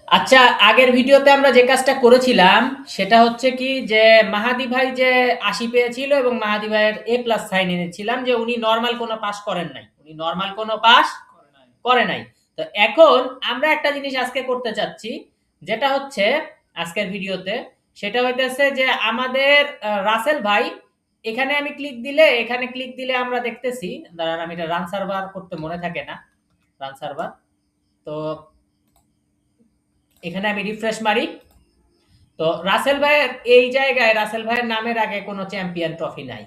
আচ্ছা, আগের ভিডিওতে আমরা যে কাজটা করেছিলাম সেটা হচ্ছে কি যে মাহাদি ভাই যে ৮০ পেয়েছিল এবং মাহাদি ভাইয়ের এ প্লাস সাইন এনেছিলাম যে উনি নরমাল কোনো পাস করেন নাই, উনি নরমাল কোনো পাস করে নাই। তো এখন আমরা একটা জিনিস আজকে করতে চাচ্ছি, যেটা হচ্ছে আজকের ভিডিওতে, সেটা হইতেছে যে আমাদের রাসেল ভাই, এখানে আমি ক্লিক দিলে, এখানে ক্লিক দিলে আমরা দেখতেছি, দাঁড়ান আমি এটা রান সার্ভার করতে মনে থাকে না, রান সার্ভার। তো এখানে আমি রিফ্রেশ মারি, তো রাসেল ভাইয়ের এই জায়গায় রাসেল ভাইয়ের নামের আগে কোনো চ্যাম্পিয়ন ট্রফি নাই।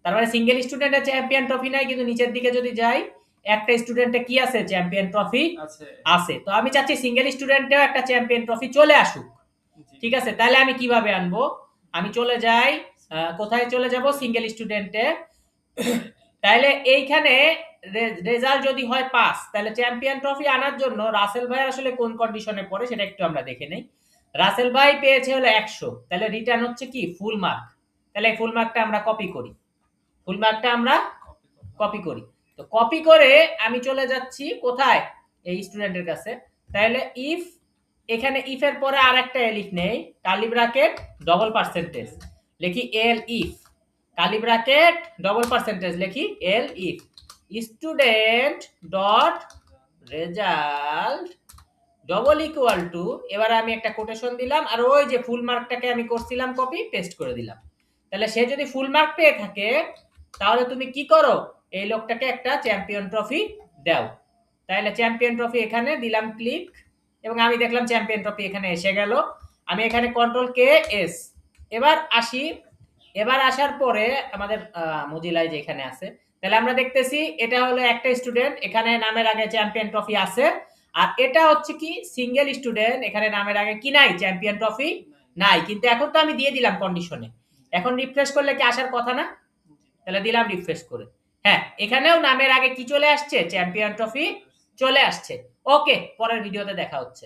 তার মানে সিঙ্গেল স্টুডেন্টের চ্যাম্পিয়ন ট্রফি নাই, কিন্তু নিচের দিকে যদি যাই একটা স্টুডেন্টে কি আছে, চ্যাম্পিয়ন ট্রফি আছে। তো আমি চাচ্ছি সিঙ্গেল স্টুডেন্টেও একটা চ্যাম্পিয়ন ট্রফি চলে আসুক। ঠিক আছে, তাহলে আমি কিভাবে আনবো? আমি চলে যাই, কোথায় চলে যাব, সিঙ্গেল স্টুডেন্টে। তাহলে এইখানে রেজাল্ট যদি হয় পাস, তাহলে চ্যাম্পিয়ন ট্রফি আনার জন্য রাসেল ভাই আসলে কোন কন্ডিশনে পড়ে সেটা একটু আমরা দেখে নেই। রাসেল ভাই পেয়েছে হলো ১০০, তাহলে রিটার্ন হচ্ছে কি ফুল মার্ক। তাহলে ফুল মার্কটা আমরা কপি করি, ফুল মার্কটা আমরা কপি করি। তো কপি করে আমি চলে যাচ্ছি কোথায়, এই স্টুডেন্টের কাছে। তাহলে ইফ, এখানে ইফ এর পরে আর একটা এলিফ নেই, কার্লি ব্র্যাকেট ডবল পার্সেন্টেজ লিখি elif, curly bracket double percentage লিখি elif student dot result double equal to, এবারে আমি একটা কোটেশন দিলাম আর ওই যে ফুল মার্কটাকে আমি করছিলাম কপি পেস্ট করে দিলাম। তাহলে সে যদি ফুল মার্ক পেয়ে থাকে তাহলে তুমি কি করো, এই লোকটাকে একটা চ্যাম্পিয়ন ট্রফি দাও। তাহলে চ্যাম্পিয়ন ট্রফি এখানে দিলাম ক্লিক, এবং আমি দেখলাম চ্যাম্পিয়ন ট্রফি এখানে এসে গেল। আমি এখানে কন্ট্রোল কে এস, এবার আসি। এবার আসার পরে আমাদের মজিলায় যে এখানে আছে, তাহলে আমরা দেখতেছি এটা হলো একটা স্টুডেন্ট, এখানে নামের আগে চ্যাম্পিয়ন ট্রফি আছে। আর এটা হচ্ছে কি সিঙ্গেল স্টুডেন্ট, এখানে নামের আগে কি নাই, চ্যাম্পিয়ন ট্রফি নাই। কিন্তু এখন তো আমি দিয়ে দিলাম কন্ডিশনে, এখন রিফ্রেশ করলে কি আসার কথা না? তাহলে দিলাম রিফ্রেশ করে, হ্যাঁ এখানেও নামের আগে কি চলে আসছে, চ্যাম্পিয়ন ট্রফি চলে আসছে। ওকে, পরের ভিডিওতে দেখা হচ্ছে।